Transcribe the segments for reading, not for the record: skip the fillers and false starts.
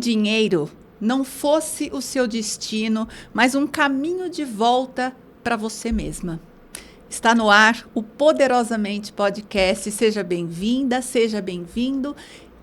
dinheiro não fosse o seu destino, mas um caminho de volta para você mesma. Está no ar o Poderosamente Podcast. Seja bem-vinda, seja bem-vindo.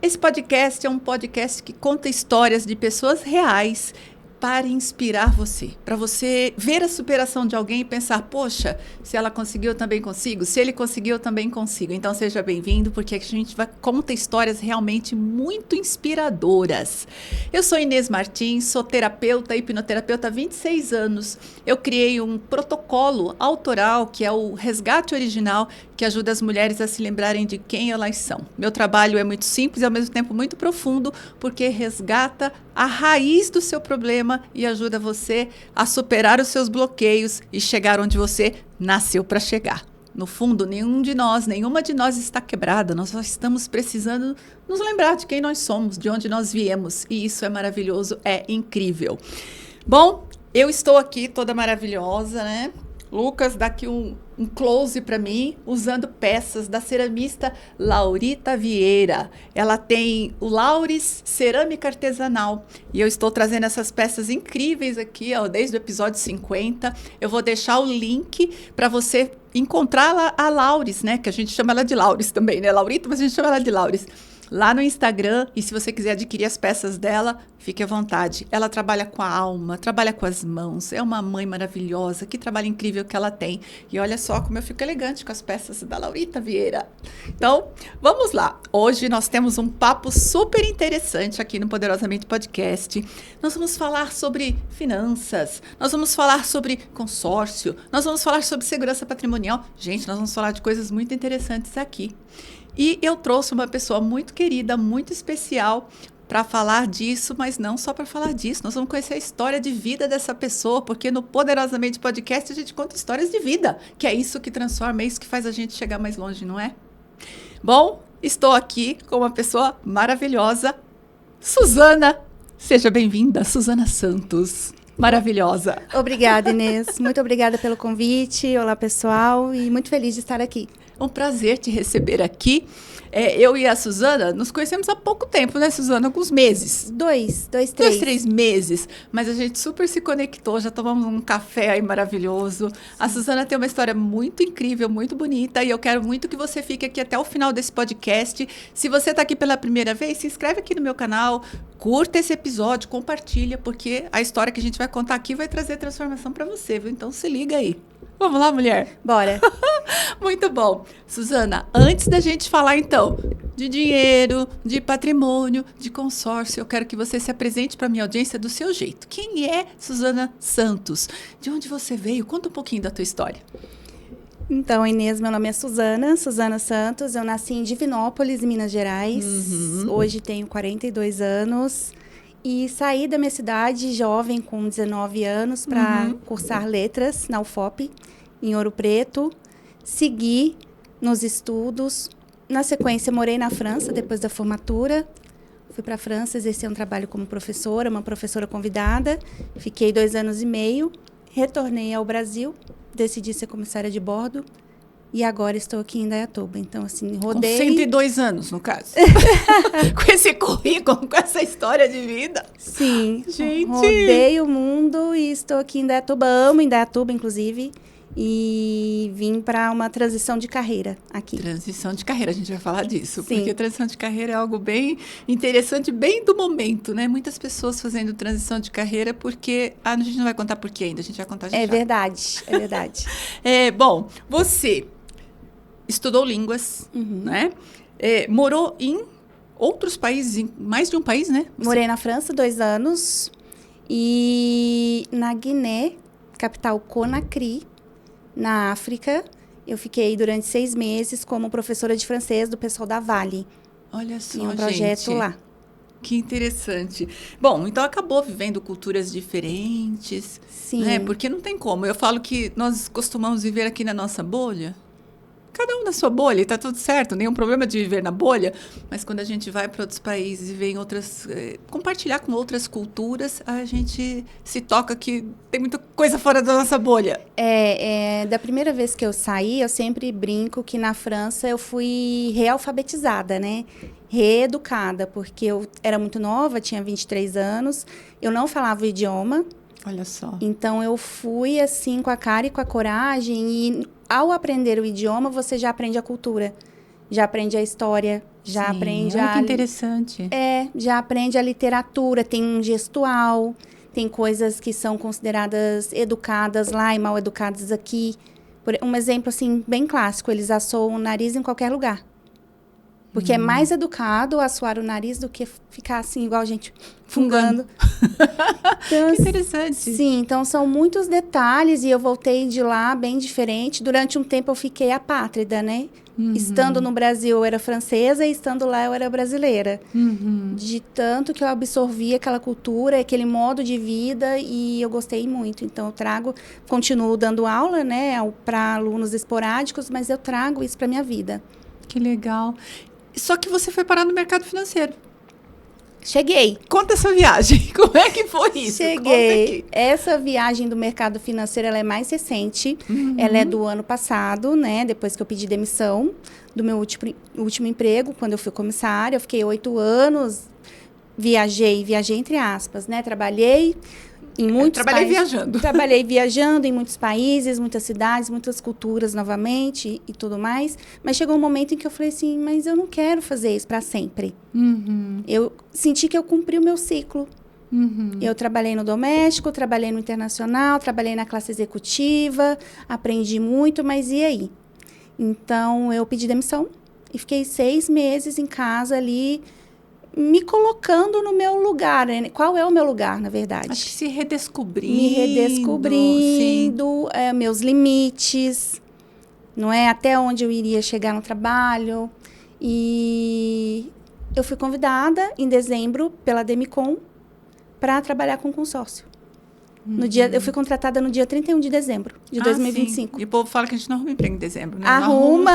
Esse podcast é um podcast que conta histórias de pessoas reais para inspirar você, para você ver a superação de alguém e pensar, poxa, se ela conseguiu, eu também consigo, se ele conseguiu, eu também consigo. Então seja bem-vindo, porque a gente conta histórias realmente muito inspiradoras. Eu sou Inês Martins, sou terapeuta, hipnoterapeuta há 26 anos. Eu criei um protocolo autoral, que é o Resgate Original, que ajuda as mulheres a se lembrarem de quem elas são. Meu trabalho é muito simples e ao mesmo tempo muito profundo, porque resgata a raiz do seu problema e ajuda você a superar os seus bloqueios e chegar onde você nasceu para chegar. No fundo, nenhuma de nós está quebrada, nós só estamos precisando nos lembrar de quem nós somos, de onde nós viemos, e isso é maravilhoso, é incrível. Bom, eu estou aqui toda maravilhosa, né? Lucas, dá aqui um close para mim, usando peças da ceramista Laurita Vieira. Ela tem o Lauris Cerâmica Artesanal e eu estou trazendo essas peças incríveis aqui, ó, desde o episódio 50. Eu vou deixar o link para você encontrar a Lauris, né? Que a gente chama ela de Lauris também, né? Laurita, mas a gente chama ela de Lauris. Lá no Instagram, e se você quiser adquirir as peças dela, fique à vontade. Ela trabalha com a alma, trabalha com as mãos, é uma mãe maravilhosa, que trabalho incrível que ela tem. E olha só como eu fico elegante com as peças da Laurita Vieira. Então, vamos lá. Hoje nós temos um papo super interessante aqui no Poderosamente Podcast. Nós vamos falar sobre finanças, nós vamos falar sobre consórcio, nós vamos falar sobre segurança patrimonial. Gente, nós vamos falar de coisas muito interessantes aqui. E eu trouxe uma pessoa muito querida, muito especial para falar disso, mas não só para falar disso. Nós vamos conhecer a história de vida dessa pessoa, porque no Poderosamente Podcast a gente conta histórias de vida, que é isso que transforma, é isso que faz a gente chegar mais longe, não é? Bom, estou aqui com uma pessoa maravilhosa, Suzana. Seja bem-vinda, Suzana Santos. Maravilhosa. Obrigada, Inês. Muito obrigada pelo convite. Olá, pessoal. E muito feliz de estar aqui. É um prazer te receber aqui. Eu e a Suzana nos conhecemos há pouco tempo, né, Suzana? Alguns meses. Três meses. Mas a gente super se conectou, já tomamos um café aí maravilhoso. Sim. A Suzana tem uma história muito incrível, muito bonita. E eu quero muito que você fique aqui até o final desse podcast. Se você está aqui pela primeira vez, se inscreve aqui no meu canal, curta esse episódio, compartilha, porque a história que a gente vai contar aqui vai trazer transformação para você, viu? Então se liga aí. Vamos lá, mulher? Bora. Muito bom. Suzana, antes da gente falar, então, de dinheiro, de patrimônio, de consórcio, eu quero que você se apresente para a minha audiência do seu jeito. Quem é Suzana Santos? De onde você veio? Conta um pouquinho da tua história. Então, Inês, meu nome é Suzana Santos. Eu nasci em Divinópolis, Minas Gerais. Hoje tenho 42 anos. E saí da minha cidade jovem, com 19 anos, para cursar letras na UFOP, em Ouro Preto. Segui nos estudos. Na sequência, morei na França, depois da formatura. Fui para a França exercer um trabalho como professora, uma professora convidada. Fiquei 2 anos e meio. Retornei ao Brasil. Decidi ser comissária de bordo. E agora estou aqui em Indaiatuba. Então, assim, rodei... Com 102 anos, no caso. Com esse currículo, com essa história de vida. Sim. Gente! Rodei o mundo e estou aqui em Indaiatuba. Amo Indaiatuba, inclusive. E vim para uma transição de carreira aqui. Transição de carreira, a gente vai falar disso. Sim. Porque transição de carreira é algo bem interessante, bem do momento, né? Muitas pessoas fazendo transição de carreira porque... a gente não vai contar por quê ainda, a gente vai contar já. É verdade. Bom, você... estudou línguas, né? Morou em outros países, em mais de um país, né? Morei na França 2 anos e na Guiné, capital Conakry, na África. Eu fiquei durante 6 meses como professora de francês do pessoal da Vale. Olha só, em um projeto lá. Que interessante. Bom, então acabou vivendo culturas diferentes. Sim. Né? Porque não tem como. Eu falo que nós costumamos viver aqui na nossa bolha. cada um na sua bolha, e tá tudo certo, nenhum problema de viver na bolha, mas quando a gente vai para outros países e vê em outras, compartilhar com outras culturas, a gente se toca que tem muita coisa fora da nossa bolha. Da primeira vez que eu saí, eu sempre brinco que na França eu fui realfabetizada, né? Reeducada, porque eu era muito nova, tinha 23 anos, eu não falava o idioma. Olha só. Então, eu fui, assim, com a cara e com a coragem. E, ao aprender o idioma, você já aprende a cultura. Já aprende a história. Já Sim, aprende olha que interessante. já aprende a literatura. Tem um gestual. Tem coisas que são consideradas educadas lá e mal educadas aqui. Um exemplo, assim, bem clássico. Eles assoam o nariz em qualquer lugar. Porque é mais educado assoar o nariz do que ficar assim, igual a gente fungando. Então, que interessante. Sim, então são muitos detalhes e eu voltei de lá bem diferente. Durante um tempo eu fiquei apátrida, né? Estando no Brasil eu era francesa e estando lá eu era brasileira. De tanto que eu absorvi aquela cultura, aquele modo de vida e eu gostei muito. Então eu continuo dando aula, né, para alunos esporádicos, mas eu trago isso para minha vida. Que legal. Só que você foi parar no mercado financeiro. Cheguei. Conta essa viagem. Como é que foi isso? Cheguei. Essa viagem do mercado financeiro, ela é mais recente. Ela é do ano passado, né? Depois que eu pedi demissão do meu último emprego, quando eu fui comissária. Eu fiquei 8 anos. Viajei entre aspas, né? Trabalhei em muitos viajando. Trabalhei viajando em muitos países, muitas cidades, muitas culturas novamente e tudo mais. Mas chegou um momento em que eu falei assim, mas eu não quero fazer isso para sempre. Eu senti que eu cumpri o meu ciclo. Eu trabalhei no doméstico, trabalhei no internacional, trabalhei na classe executiva, aprendi muito, mas e aí? Então, eu pedi demissão e fiquei 6 meses em casa ali, me colocando no meu lugar, né? Qual é o meu lugar, na verdade? Acho que se redescobrindo. Me redescobrindo, meus limites, não é? Até onde eu iria chegar no trabalho. E eu fui convidada em dezembro pela Demicon para trabalhar com consórcio. Eu fui contratada no dia 31 de dezembro de 2025. Sim. E o povo fala que a gente não arruma emprego em dezembro, né? Arruma!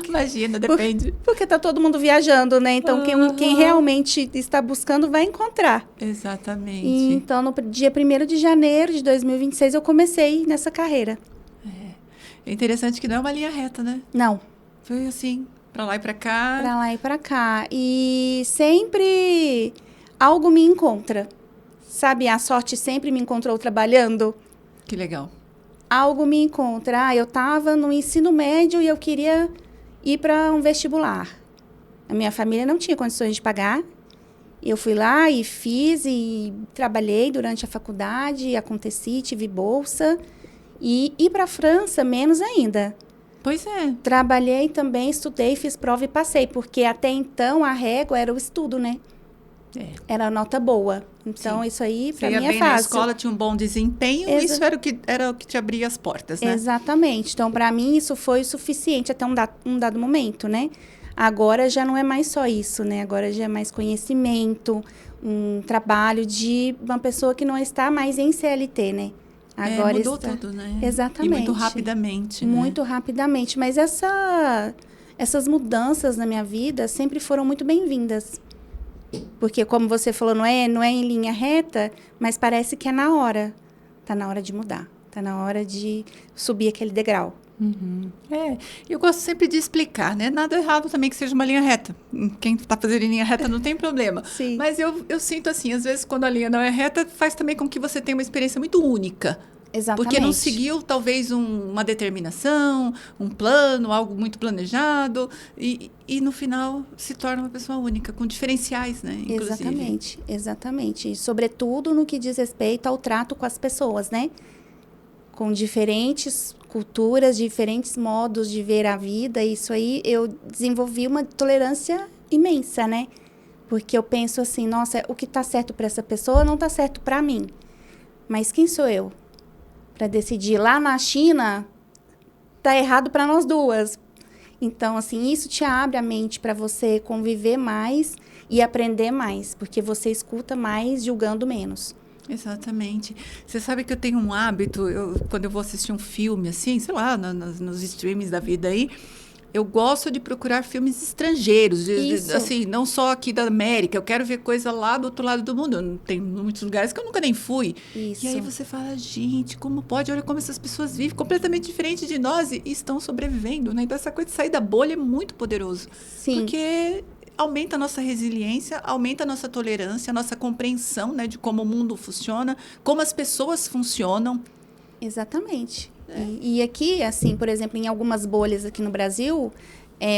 Imagina, depende. Porque tá todo mundo viajando, né? Então, quem realmente está buscando vai encontrar. Exatamente. E, então, no dia 1º de janeiro de 2026, eu comecei nessa carreira. É interessante que não é uma linha reta, né? Não. Foi assim, pra lá e pra cá. Pra lá e pra cá. E sempre algo me encontra. Sabe, a sorte sempre me encontrou trabalhando. Que legal. Algo me encontra. Eu estava no ensino médio e eu queria ir para um vestibular. A minha família não tinha condições de pagar. Eu fui lá e fiz e trabalhei durante a faculdade, aconteci, tive bolsa. E ir para a França, menos ainda. Pois é. Trabalhei também, estudei, fiz prova e passei. Porque até então a régua era o estudo, né? Era nota boa. Então, Sim. Isso aí, para mim, é fácil. Na escola, tinha um bom desempenho, isso era o que te abria as portas, né? Exatamente. Então, para mim, isso foi o suficiente até um dado momento, né? Agora, já não é mais só isso, né? Agora, já é mais conhecimento, um trabalho de uma pessoa que não está mais em CLT, né? Agora mudou tudo, né? Exatamente. E muito rapidamente, Muito rapidamente. Mas essas mudanças na minha vida sempre foram muito bem-vindas. Porque, como você falou, não é em linha reta, mas parece que é na hora. Está na hora de mudar. Está na hora de subir aquele degrau. Eu gosto sempre de explicar, né? Nada errado também que seja uma linha reta. Quem está fazendo em linha reta não tem problema. Sim. Mas eu sinto assim, às vezes, quando a linha não é reta, faz também com que você tenha uma experiência muito única. Exatamente. Porque não seguiu, talvez, uma determinação, um plano, algo muito planejado. E no final, se torna uma pessoa única, com diferenciais, né? Inclusive. Exatamente. E, sobretudo, no que diz respeito ao trato com as pessoas, né? Com diferentes culturas, diferentes modos de ver a vida. Isso aí, eu desenvolvi uma tolerância imensa, né? Porque eu penso assim, nossa, o que está certo para essa pessoa não está certo para mim. Mas quem sou eu? Para decidir lá na China, tá errado para nós duas. Então, assim, isso te abre a mente para você conviver mais e aprender mais, porque você escuta mais, julgando menos. Exatamente. Você sabe que eu tenho um hábito, quando eu vou assistir um filme, assim, sei lá, nos streamings da vida aí, eu gosto de procurar filmes estrangeiros, Isso. assim, não só aqui da América, eu quero ver coisa lá do outro lado do mundo. Tem muitos lugares que eu nunca nem fui. Isso. E aí você fala, gente, como pode? Olha como essas pessoas vivem completamente diferente de nós e estão sobrevivendo, né? Então essa coisa de sair da bolha é muito poderoso. Sim. Porque aumenta a nossa resiliência, aumenta a nossa tolerância, a nossa compreensão, né, de como o mundo funciona, como as pessoas funcionam. Exatamente. E aqui, assim, por exemplo, em algumas bolhas aqui no Brasil,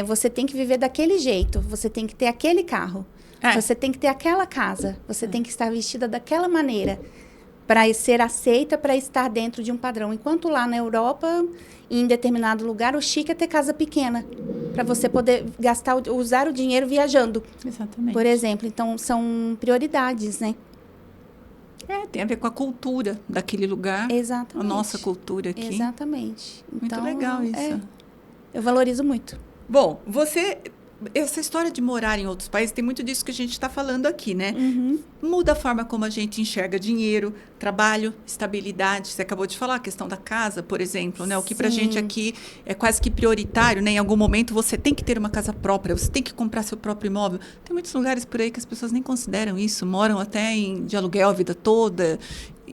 você tem que viver daquele jeito, você tem que ter aquele carro, você tem que ter aquela casa, você tem que estar vestida daquela maneira para ser aceita, para estar dentro de um padrão. Enquanto lá na Europa, em determinado lugar, o chique é ter casa pequena, para você poder usar o dinheiro viajando. Exatamente. Por exemplo, então são prioridades, né? Tem a ver com a cultura daquele lugar. Exatamente. A nossa cultura aqui. Exatamente. Muito Então, legal isso. Eu valorizo muito. Bom, essa história de morar em outros países, tem muito disso que a gente está falando aqui, né? Uhum. Muda a forma como a gente enxerga dinheiro, trabalho, estabilidade. Você acabou de falar a questão da casa, por exemplo, né? O que pra gente aqui é quase que prioritário, né? Em algum momento você tem que ter uma casa própria, você tem que comprar seu próprio imóvel. Tem muitos lugares por aí que as pessoas nem consideram isso, moram até de aluguel a vida toda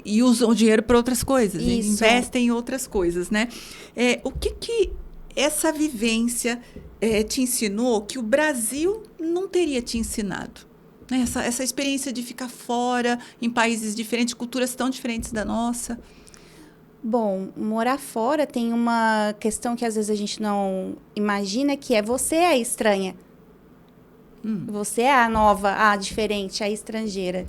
e usam o dinheiro para outras coisas, e investem em outras coisas, né? O que essa vivência te ensinou que o Brasil não teria te ensinado? Essa experiência de ficar fora, em países diferentes, culturas tão diferentes da nossa. Bom, morar fora tem uma questão que às vezes a gente não imagina, que é você é a estranha. Você é a nova, a diferente, a estrangeira.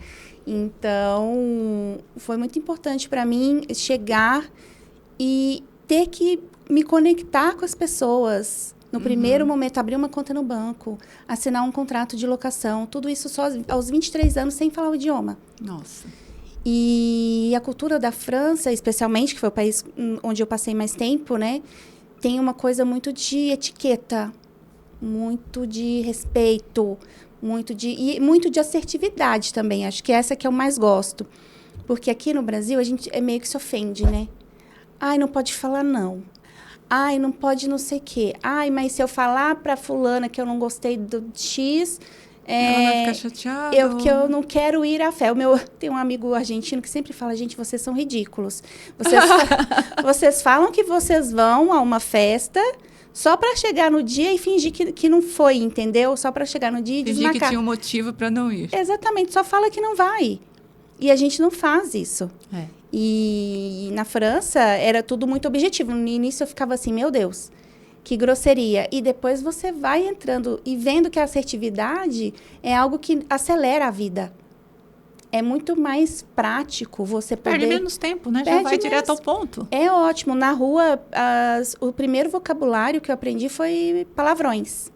Então, foi muito importante para mim chegar e ter que me conectar com as pessoas. No primeiro momento, abrir uma conta no banco, assinar um contrato de locação, tudo isso só aos 23 anos, sem falar o idioma. Nossa. E a cultura da França, especialmente, que foi o país onde eu passei mais tempo, né? Tem uma coisa muito de etiqueta, muito de respeito, muito de assertividade também. Acho que essa que eu mais gosto. Porque aqui no Brasil, a gente meio que se ofende, né? Ai, não pode falar não. Ai, não pode não sei o quê. Ai, mas se eu falar pra fulana que eu não gostei do X... ela vai ficar chateada. Que eu não quero ir à fé. Tem um amigo argentino que sempre fala, gente, vocês são ridículos. Vocês falam que vocês vão a uma festa só para chegar no dia e fingir que não foi, entendeu? Só para chegar no dia e desmarcar. Fingir que tinha um motivo para não ir. Exatamente, só fala que não vai. E a gente não faz isso. E na França era tudo muito objetivo. No início eu ficava assim, meu Deus, que grosseria. E depois você vai entrando e vendo que a assertividade é algo que acelera a vida. É muito mais prático você poder... Perde menos tempo, né? Já vai direto ao ponto. É ótimo. Na rua, o primeiro vocabulário que eu aprendi foi palavrões.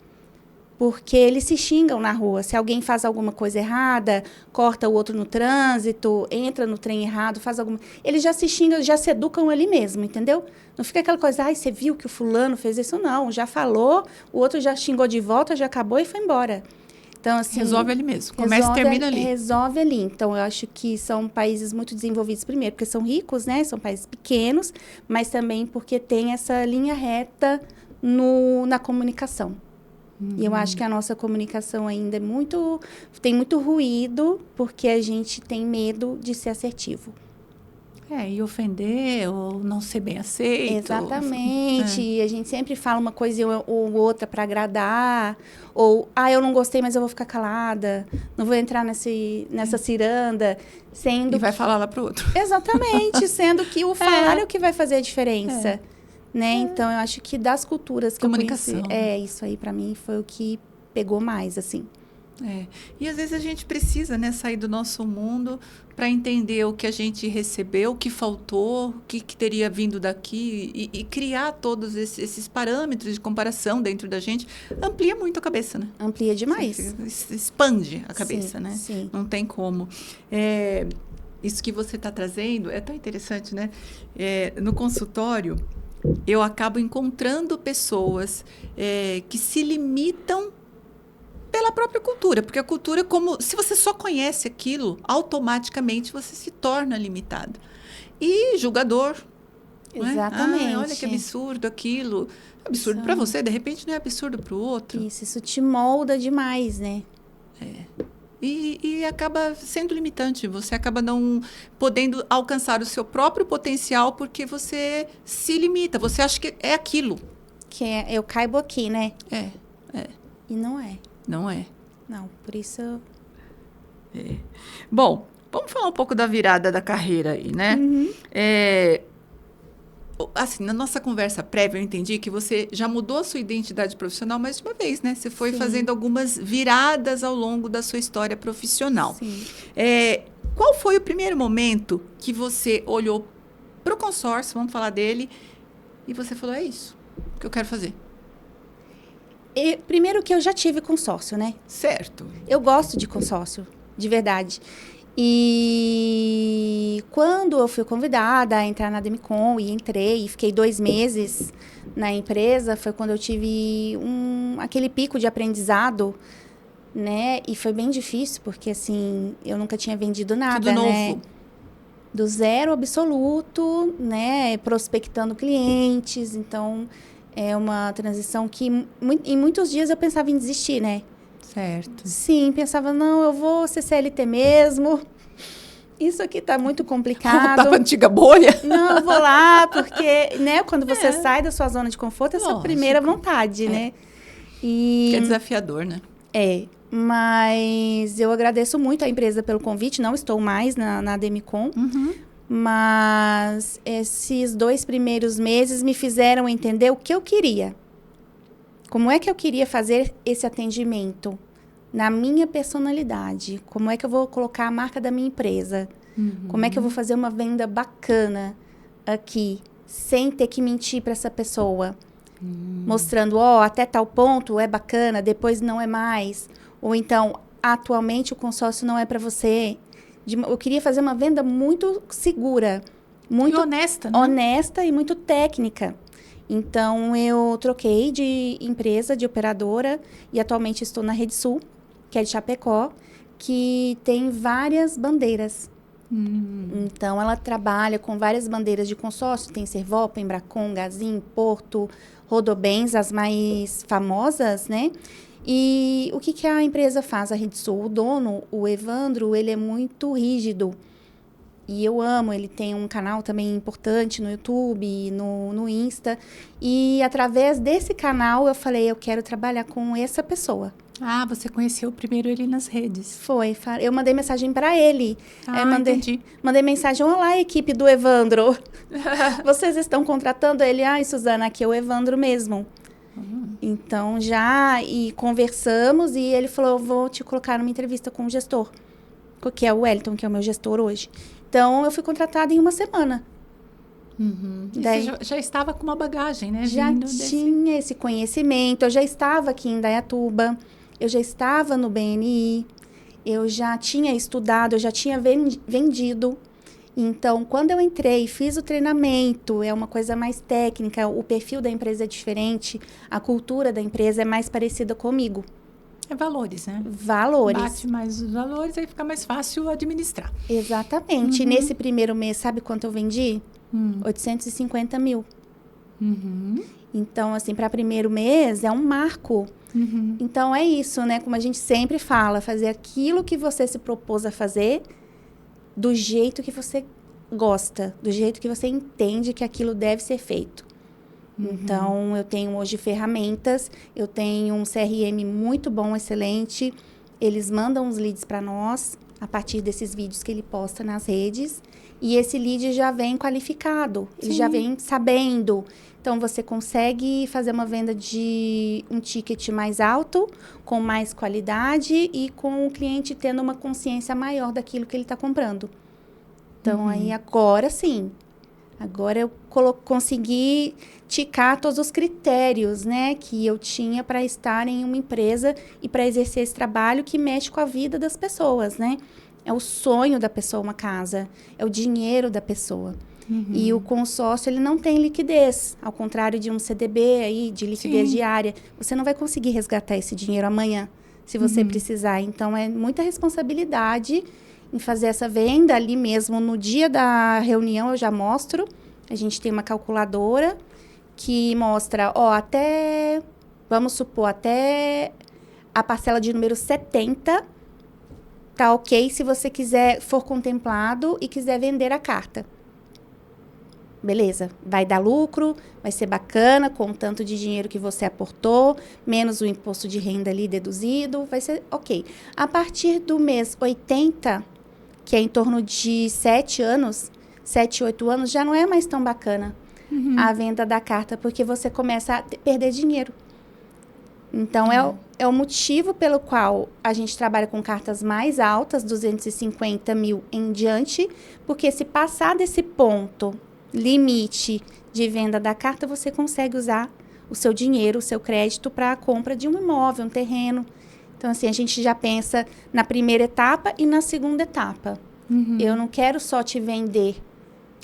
Porque eles se xingam na rua. Se alguém faz alguma coisa errada, corta o outro no trânsito, entra no trem errado, faz alguma... Eles já se xingam, já se educam ali mesmo, entendeu? Não fica aquela coisa, ai, você viu que o fulano fez isso? Não, já falou, o outro já xingou de volta, já acabou e foi embora. Então, assim... Resolve ali mesmo. Começa e termina ali. Resolve ali. Então, eu acho que são países muito desenvolvidos, primeiro, porque são ricos, né? São países pequenos, mas também porque tem essa linha reta na comunicação. E eu acho que a nossa comunicação ainda tem muito ruído, porque a gente tem medo de ser assertivo. E ofender, ou não ser bem aceito. Exatamente. E a gente sempre fala uma coisa ou outra para agradar. Ou, eu não gostei, mas eu vou ficar calada. Não vou entrar nessa ciranda. E vai falar lá pro outro. Exatamente. Sendo que o falar é o que vai fazer a diferença. Né? Então, eu acho que das culturas que comunicação, eu conheci... isso aí, para mim, foi o que pegou mais, assim. E, às vezes, a gente precisa, né, sair do nosso mundo para entender o que a gente recebeu, o que faltou, o que teria vindo daqui e criar todos esses parâmetros de comparação dentro da gente. Amplia muito a cabeça, né? Amplia demais. Expande a cabeça, né? Sim. Não tem como. Isso que você está trazendo é tão interessante, né? No consultório... eu acabo encontrando pessoas que se limitam pela própria cultura, porque a cultura, se você só conhece aquilo, automaticamente você se torna limitado. E julgador. Exatamente. Olha que absurdo aquilo. Absurdo para você, de repente não é absurdo para o outro. Isso te molda demais, né? E acaba sendo limitante. Você acaba não podendo alcançar o seu próprio potencial porque você se limita. Você acha que é aquilo. Eu caibo aqui, né? É. E não é. Não é. Não, por isso... Bom, vamos falar um pouco da virada da carreira aí, né? Assim, na nossa conversa prévia, eu entendi que você já mudou a sua identidade profissional mais de uma vez, né? Você foi fazendo algumas viradas ao longo da sua história profissional. Sim. Qual foi o primeiro momento que você olhou para o consórcio, vamos falar dele, e você falou, é isso que eu quero fazer? Primeiro que eu já tive consórcio, né? Certo. Eu gosto de consórcio, de verdade. E quando eu fui convidada a entrar na Demicon, e entrei, e fiquei 2 meses na empresa, foi quando eu tive aquele pico de aprendizado, né? E foi bem difícil, porque, assim, eu nunca tinha vendido nada, Tudo né? novo. Do zero absoluto, né? Prospectando clientes. Então, é uma transição que, em muitos dias, eu pensava em desistir, né? Certo. Sim, pensava, não, eu vou ser CLT mesmo. Isso aqui tá muito complicado. Voltar pra antiga bolha? Não, eu vou lá, porque, né, quando você sai da sua zona de conforto, essa é a Lógico. primeira vontade, né? Que é desafiador, né? Mas eu agradeço muito a empresa pelo convite, não estou mais na Demicon, mas esses 2 primeiros meses me fizeram entender o que eu queria. Como é que eu queria fazer esse atendimento na minha personalidade? Como é que eu vou colocar a marca da minha empresa? Como é que eu vou fazer uma venda bacana aqui, sem ter que mentir para essa pessoa? Mostrando, até tal ponto é bacana, depois não é mais. Ou então, atualmente o consórcio não é para você. Eu queria fazer uma venda muito segura. Muito honesta, né? Honesta e muito técnica. Então, eu troquei de empresa, de operadora, e atualmente estou na Rede Sul, que é de Chapecó, que tem várias bandeiras. Então, ela trabalha com várias bandeiras de consórcio, tem Servopa, Embracon, Gazin, Porto, Rodobens, as mais famosas, né? E o que a empresa faz, a Rede Sul? O dono, o Evandro, ele é muito rígido. E eu amo, ele tem um canal também importante no YouTube, no Insta. E através desse canal eu falei, eu quero trabalhar com essa pessoa. Ah, você conheceu primeiro ele nas redes. Eu mandei mensagem para ele. Entendi. Mandei mensagem, olá, equipe do Evandro. Vocês estão contratando ele? Suzana, aqui é o Evandro mesmo. Então, e conversamos e ele falou, eu vou te colocar numa entrevista com o gestor, que é o Wellington, que é o meu gestor hoje. Então, eu fui contratada em 1 semana. Daí, você já estava com uma bagagem, né? Já tinha esse conhecimento. Eu já estava aqui em Indaiatuba. Eu já estava no BNI. Eu já tinha estudado. Eu já tinha vendido. Então, quando eu entrei, fiz o treinamento. É uma coisa mais técnica. O perfil da empresa é diferente. A cultura da empresa é mais parecida comigo. É valores, né? Valores. Bate mais os valores, aí fica mais fácil administrar. Exatamente. E nesse primeiro mês, sabe quanto eu vendi? 850 mil. Então, assim, para primeiro mês, é um marco. Então, é isso, né? Como a gente sempre fala, fazer aquilo que você se propôs a fazer do jeito que você gosta, do jeito que você entende que aquilo deve ser feito. Então, eu tenho hoje ferramentas, eu tenho um CRM muito bom, excelente. Eles mandam os leads para nós, a partir desses vídeos que ele posta nas redes. E esse lead já vem qualificado, ele já vem sabendo. Então, você consegue fazer uma venda de um ticket mais alto, com mais qualidade e com o cliente tendo uma consciência maior daquilo que ele está comprando. Então, aí agora sim. Agora eu consegui ticar todos os critérios, né, que eu tinha para estar em uma empresa e para exercer esse trabalho que mexe com a vida das pessoas, né? É o sonho da pessoa uma casa, é o dinheiro da pessoa. E o consórcio, ele não tem liquidez, ao contrário de um CDB aí, de liquidez diária. Você não vai conseguir resgatar esse dinheiro amanhã, se você precisar. Então, é muita responsabilidade em fazer essa venda ali mesmo. No dia da reunião, eu já mostro. A gente tem uma calculadora que mostra, vamos supor, até a parcela de número 70, tá ok se você for contemplado e quiser vender a carta. Beleza, vai dar lucro, vai ser bacana com o tanto de dinheiro que você aportou, menos o imposto de renda ali deduzido, vai ser ok. A partir do mês 80, que é em torno de 7, 8 anos, já não é mais tão bacana a venda da carta, porque você começa a perder dinheiro. Então, é o motivo pelo qual a gente trabalha com cartas mais altas, 250 mil em diante, porque se passar desse ponto limite de venda da carta, você consegue usar o seu dinheiro, o seu crédito para a compra de um imóvel, um terreno. Então, assim, a gente já pensa na primeira etapa e na segunda etapa. Eu não quero só te vender.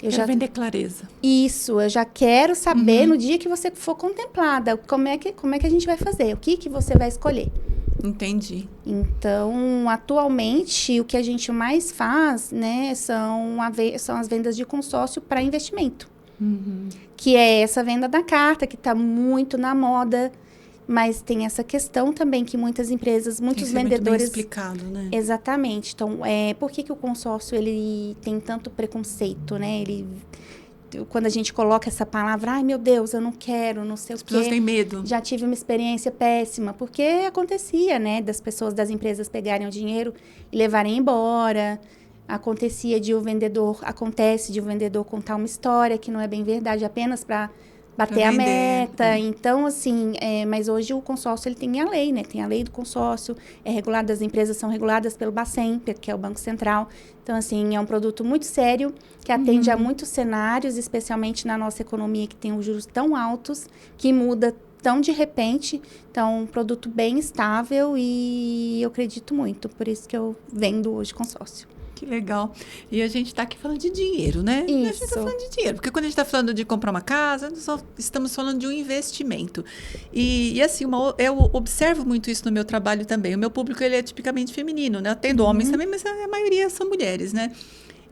Eu já vender clareza. Isso, eu já quero saber no dia que você for contemplada, como é que a gente vai fazer, o que você vai escolher. Entendi. Então, atualmente, o que a gente mais faz, né, são as vendas de consórcio para investimento. Que é essa venda da carta, que está muito na moda, mas tem essa questão também que muitas empresas, muitos vendedores... Muito bem explicado, né? Exatamente. Então, por que o consórcio ele tem tanto preconceito, né? Quando a gente coloca essa palavra, ai, meu Deus, eu não quero, não sei o quê. As pessoas têm medo. Já tive uma experiência péssima, porque acontecia, né? Das empresas pegarem o dinheiro e levarem embora. Acontece de o vendedor contar uma história que não é bem verdade, apenas para bater a meta. Então, assim, mas hoje o consórcio, ele tem a lei, né? Tem a lei do consórcio, as empresas são reguladas pelo Bacen, que é o Banco Central. Então, assim, é um produto muito sério, que atende a muitos cenários, especialmente na nossa economia, que tem os juros tão altos, que muda tão de repente. Então, um produto bem estável e eu acredito muito, por isso que eu vendo hoje consórcio. Que legal. E a gente está aqui falando de dinheiro, né? Isso. A gente está falando de dinheiro, porque quando a gente está falando de comprar uma casa, nós só estamos falando de um investimento. E assim, eu observo muito isso no meu trabalho também. O meu público, ele é tipicamente feminino, né? Eu atendo homens também, mas a maioria são mulheres, né?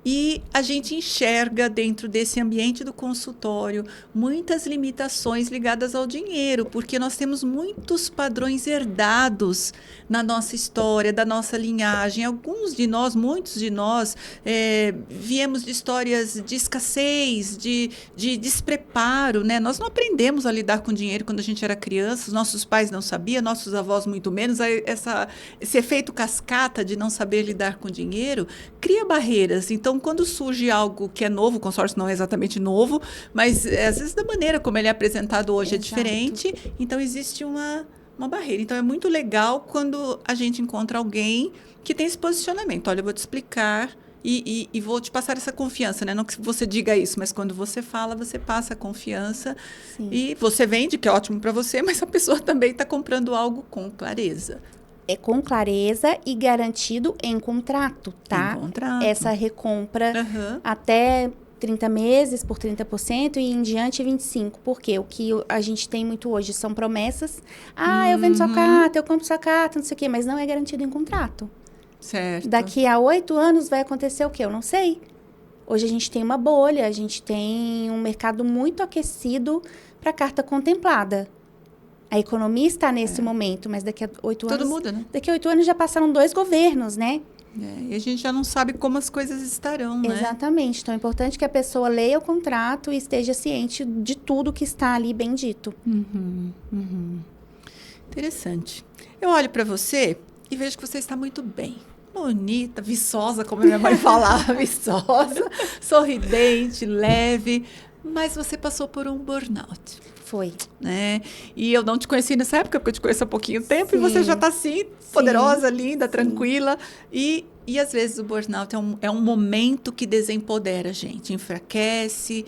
E a gente enxerga dentro desse ambiente do consultório muitas limitações ligadas ao dinheiro, porque nós temos muitos padrões herdados na nossa história, da nossa linhagem. Muitos de nós, viemos de histórias de escassez, de despreparo, né? Nós não aprendemos a lidar com dinheiro quando a gente era criança, os nossos pais não sabiam, nossos avós muito menos. Esse efeito cascata de não saber lidar com dinheiro cria barreiras. Então, quando surge algo que é novo, o consórcio não é exatamente novo, mas às vezes da maneira como ele é apresentado hoje é diferente, então existe uma barreira. Então, é muito legal quando a gente encontra alguém que tem esse posicionamento. Olha, eu vou te explicar e vou te passar essa confiança, né? Não que você diga isso, mas quando você fala, você passa a confiança. Sim. E você vende, que é ótimo para você, mas a pessoa também está comprando algo com clareza. É com clareza e garantido em contrato, tá? Em contrato. Essa recompra até 30 meses por 30% e em diante 25%. Porque o que a gente tem muito hoje são promessas. Eu vendo sua carta, eu compro sua carta, não sei o quê. Mas não é garantido em contrato. Certo. Daqui a 8 anos vai acontecer o quê? Eu não sei. Hoje a gente tem uma bolha, a gente tem um mercado muito aquecido para carta contemplada. A economia está nesse momento, mas daqui a 8 anos... Tudo muda, né? Daqui a 8 anos já passaram 2 governos, né? E a gente já não sabe como as coisas estarão, né? Exatamente. Então, é importante que a pessoa leia o contrato e esteja ciente de tudo que está ali bem dito. Interessante. Eu olho para você e vejo que você está muito bem. Bonita, viçosa, como a minha mãe falava, viçosa, sorridente, leve. Mas você passou por um burnout. Foi. Né? E eu não te conheci nessa época, porque eu te conheço há pouquinho tempo, e você já está assim, poderosa, linda, tranquila. E às vezes o burnout é um momento que desempodera a gente, enfraquece,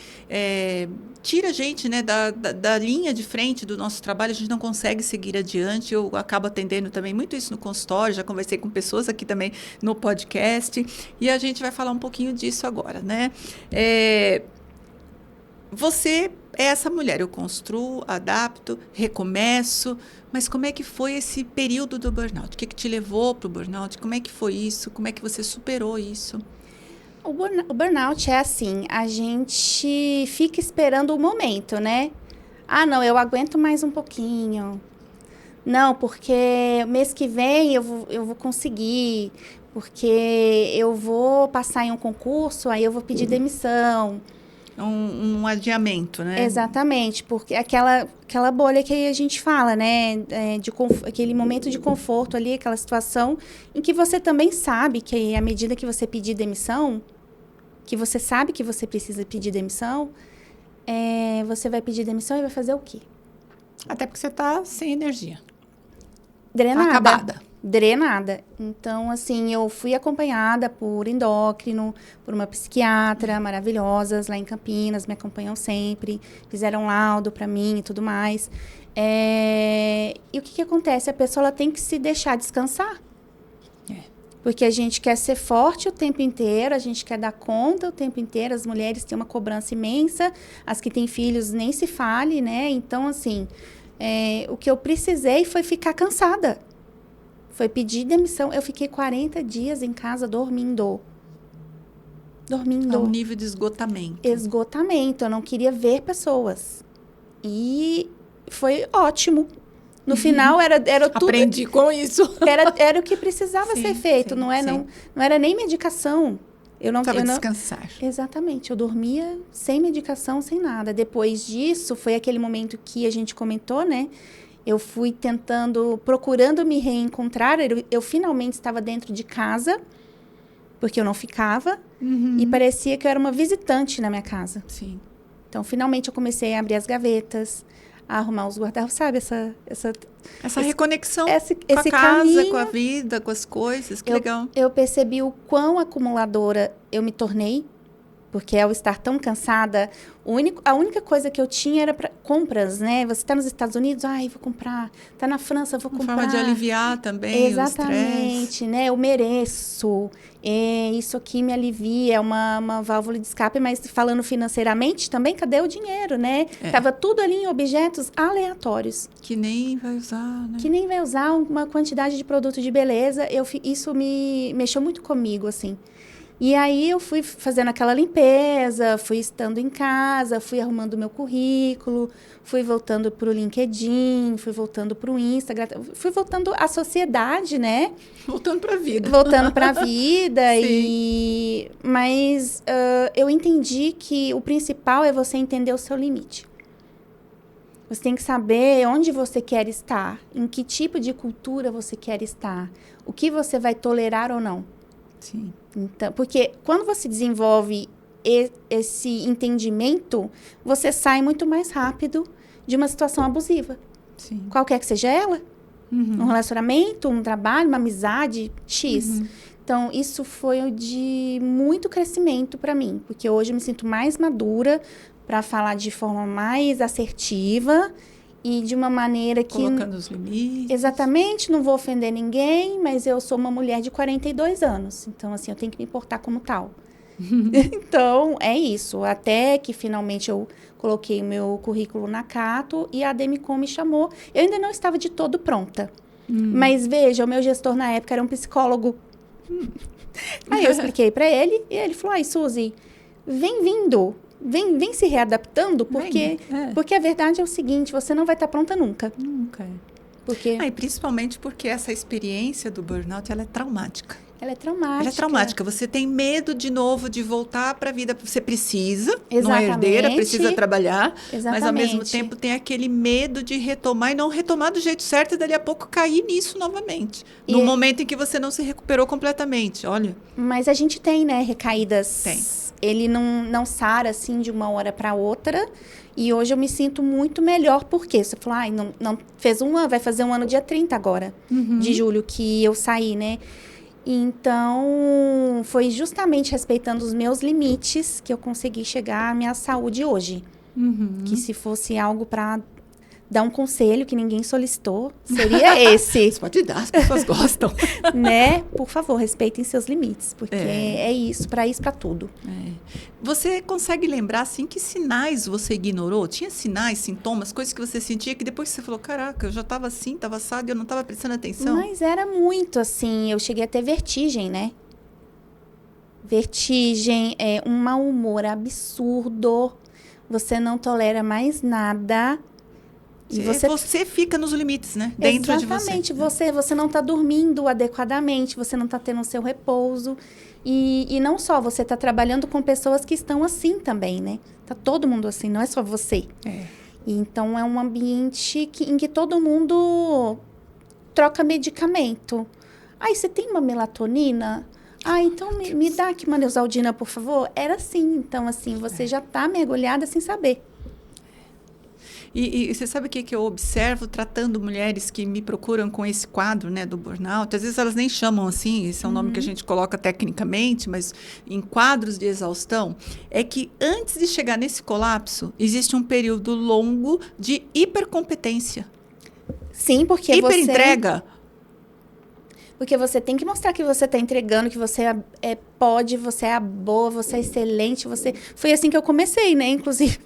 tira a gente, né, da linha de frente do nosso trabalho, a gente não consegue seguir adiante. Eu acabo atendendo também muito isso no consultório, já conversei com pessoas aqui também no podcast, e a gente vai falar um pouquinho disso agora, né? você é essa mulher, eu construo, adapto, recomeço, mas como é que foi esse período do burnout? O que te levou para o burnout? Como é que foi isso? Como é que você superou isso? O burnout é assim, a gente fica esperando o momento, né? Ah, não, eu aguento mais um pouquinho. Não, porque mês que vem eu vou conseguir, porque eu vou passar em um concurso, aí eu vou pedir demissão. Um adiamento, né? Exatamente, porque aquela bolha que a gente fala, né? Aquele momento de conforto ali, aquela situação em que você também sabe que à medida que você pedir demissão, que você sabe que você precisa pedir demissão, você vai pedir demissão e vai fazer o quê? Até porque você está sem energia. Drenada. Tá acabada. Drenada. Então, assim, eu fui acompanhada por endócrino, por uma psiquiatra maravilhosas lá em Campinas, me acompanham sempre, fizeram laudo para mim e tudo mais. E o que acontece? A pessoa ela tem que se deixar descansar. Porque a gente quer ser forte o tempo inteiro, a gente quer dar conta o tempo inteiro. As mulheres têm uma cobrança imensa, as que têm filhos nem se fale, né? Então, assim, o que eu precisei foi ficar cansada. Foi pedir demissão. Eu fiquei 40 dias em casa dormindo. A um nível de esgotamento. Esgotamento. Eu não queria ver pessoas. E foi ótimo. No final, era tudo... Aprendi com isso. Era o que precisava ser feito. Não era nem medicação. Precisava descansar. Exatamente. Eu dormia sem medicação, sem nada. Depois disso, foi aquele momento que a gente comentou, né? Eu fui procurando me reencontrar. Eu finalmente estava dentro de casa, porque eu não ficava. E parecia que eu era uma visitante na minha casa. Sim. Então, finalmente, eu comecei a abrir as gavetas, a arrumar os guarda-roupas, sabe? Essa reconexão esse com a casa, caminho, com a vida, com as coisas. Que legal. Eu percebi o quão acumuladora eu me tornei. Porque ao estar tão cansada, a única coisa que eu tinha era para compras, né? Você está nos Estados Unidos, vou comprar. Está na França, vou comprar. Uma forma de aliviar também Exatamente, o estresse. né? Eu mereço. Isso aqui me alivia, é uma válvula de escape. Mas falando financeiramente também, cadê o dinheiro, né? Tava tudo ali em objetos aleatórios. Que nem vai usar, né? Que nem vai usar uma quantidade de produto de beleza. Isso me mexeu muito comigo, assim. E aí eu fui fazendo aquela limpeza, fui estando em casa, fui arrumando o meu currículo, fui voltando para o LinkedIn, fui voltando para o Instagram, fui voltando à sociedade, né? Voltando para a vida. Voltando para a vida. Mas eu entendi que o principal é você entender o seu limite. Você tem que saber onde você quer estar, em que tipo de cultura você quer estar, o que você vai tolerar ou não. Sim. Então, porque quando você desenvolve esse entendimento, você sai muito mais rápido de uma situação abusiva. Sim. Qualquer que seja ela. Um relacionamento, um trabalho, uma amizade, X. Então, isso foi de muito crescimento para mim. Porque hoje eu me sinto mais madura para falar de forma mais assertiva e de uma maneira que... Colocando os limites. Exatamente, não vou ofender ninguém, mas eu sou uma mulher de 42 anos. Então, assim, eu tenho que me portar como tal. Então, é isso. Até que, finalmente, eu coloquei o meu currículo na Cato e a Demicon me chamou. Eu ainda não estava de todo pronta. Mas, veja, o meu gestor, na época, era um psicólogo. Aí, eu expliquei para ele e ele falou, Suzy, vem vindo. Vem se readaptando, porque a verdade é o seguinte, você não vai estar pronta nunca. Nunca. Porque... E principalmente porque essa experiência do burnout, ela é traumática. Ela é traumática. Ela é traumática. Você tem medo de novo de voltar para a vida. Você precisa, Exatamente. não é herdeira, precisa trabalhar. Exatamente. Mas, ao mesmo tempo, tem aquele medo de retomar e não retomar do jeito certo e, dali a pouco, cair nisso novamente. No momento em que você não se recuperou completamente, olha. Mas a gente tem, né, recaídas. Tem. Ele não sara, assim, de uma hora para outra. E hoje eu me sinto muito melhor. Por quê? Você falou, não fez vai fazer um ano dia 30 agora, de julho, que eu saí, né? Então, foi justamente respeitando os meus limites que eu consegui chegar à minha saúde hoje. Que se fosse algo para dar um conselho que ninguém solicitou seria esse. Você pode dar, as pessoas gostam. Né? Por favor, respeitem seus limites, porque é isso, para tudo. Você consegue lembrar, assim, que sinais você ignorou? Tinha sinais, sintomas, coisas que você sentia que depois você falou, caraca, eu já estava assim, estava assado e eu não estava prestando atenção? Mas era muito assim, eu cheguei a ter vertigem, né? Vertigem, um mau humor absurdo, você não tolera mais nada. E você fica nos limites, né? Dentro de você. Exatamente. Você não está dormindo adequadamente, você não está tendo o seu repouso. E não só, você está trabalhando com pessoas que estão assim também, né? Tá todo mundo assim, não é só você. E então, é um ambiente em que todo mundo troca medicamento. Ai, você tem uma melatonina? Ah, então me dá aqui uma Neosaldina, por favor. Era assim. Então, assim, você já está mergulhada sem saber. E você sabe o que eu observo tratando mulheres que me procuram com esse quadro, né, do burnout? Às vezes elas nem chamam assim, esse é um nome que a gente coloca tecnicamente, mas em quadros de exaustão, é que antes de chegar nesse colapso, existe um período longo de hipercompetência. Sim, porque hiperentrega. Porque você tem que mostrar que você está entregando, que você pode, você é boa, você é excelente. Foi assim que eu comecei, né? Inclusive,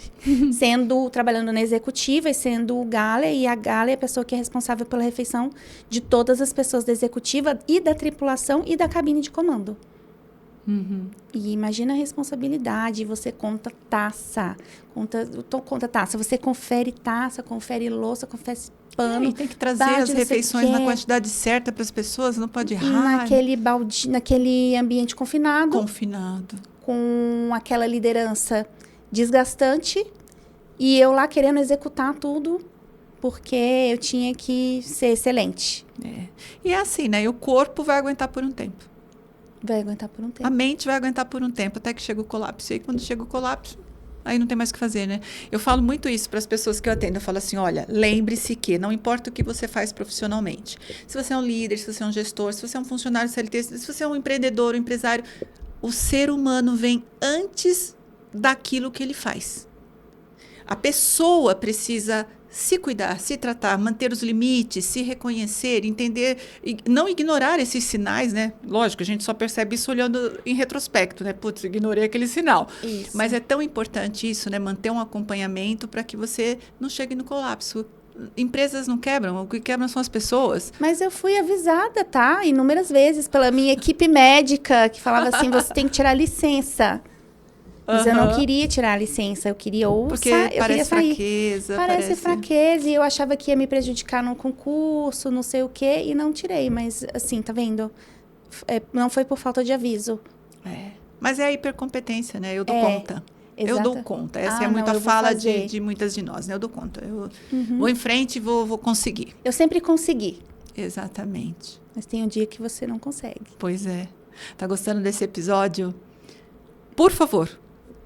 trabalhando na executiva e sendo o Gala. E a Gala é a pessoa que é responsável pela refeição de todas as pessoas da executiva e da tripulação e da cabine de comando. E imagina a responsabilidade, você conta taça, você confere taça, confere louça, confere pano. Tem que trazer as refeições na quantidade certa para as pessoas, não pode errar. Naquele ambiente confinado. Com aquela liderança desgastante e eu lá querendo executar tudo porque eu tinha que ser excelente. E é assim, né? E o corpo vai aguentar por um tempo. Vai aguentar por um tempo. A mente vai aguentar por um tempo, até que chega o colapso. E aí, quando chega o colapso, aí não tem mais o que fazer, né? Eu falo muito isso para as pessoas que eu atendo. Eu falo assim, olha, lembre-se que não importa o que você faz profissionalmente. Se você é um líder, se você é um gestor, se você é um funcionário CLT, se você é um empreendedor, um empresário, o ser humano vem antes daquilo que ele faz. A pessoa precisa se cuidar, se tratar, manter os limites, se reconhecer, entender, e não ignorar esses sinais, né? Lógico, a gente só percebe isso olhando em retrospecto, né? Putz, ignorei aquele sinal. Isso. Mas é tão importante isso, né? Manter um acompanhamento para que você não chegue no colapso. Empresas não quebram, o que quebram são as pessoas. Mas eu fui avisada, tá? Inúmeras vezes pela minha equipe médica, que falava assim, você tem que tirar licença. Mas eu não queria tirar a licença, eu queria Porque eu parece queria sair. fraqueza. Parece fraqueza, e eu achava que ia me prejudicar num concurso, não sei o quê, e não tirei. Mas, assim, tá vendo? Não foi por falta de aviso. Mas é a hipercompetência, né? Eu dou conta. Exato. Eu dou conta. Essa é muito a fala de muitas de nós, né? Eu dou conta. Eu vou em frente e vou conseguir. Eu sempre consegui. Exatamente. Mas tem um dia que você não consegue. Pois é. Tá gostando desse episódio? Por favor,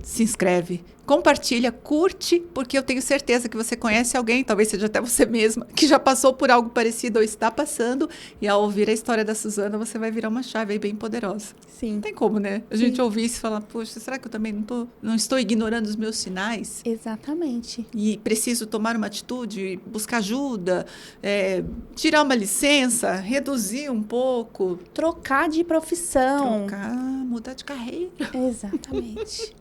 se inscreve, compartilha, curte, porque eu tenho certeza que você conhece alguém, talvez seja até você mesma, que já passou por algo parecido ou está passando, e ao ouvir a história da Suzana, você vai virar uma chave aí bem poderosa. Sim. Não tem como, né? A gente ouvir isso e falar, poxa, será que eu também não estou ignorando os meus sinais? Exatamente. E preciso tomar uma atitude, buscar ajuda, tirar uma licença, reduzir um pouco. Trocar de profissão. Mudar de carreira. Exatamente.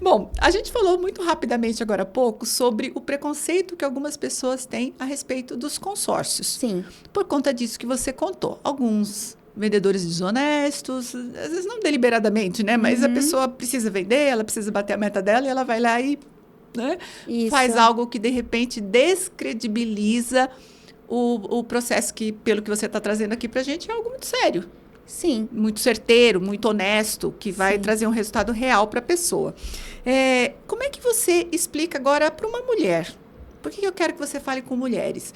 Bom, a gente falou muito rapidamente agora há pouco sobre o preconceito que algumas pessoas têm a respeito dos consórcios. Sim. Por conta disso que você contou. Alguns vendedores desonestos, às vezes não deliberadamente, né? Mas a pessoa precisa vender, ela precisa bater a meta dela e ela vai lá e faz algo que, de repente, descredibiliza o processo que, pelo que você está trazendo aqui para a gente, é algo muito sério. Sim. Muito certeiro, muito honesto, que vai trazer um resultado real para a pessoa. Como é que você explica agora para uma mulher? Por que eu quero que você fale com mulheres?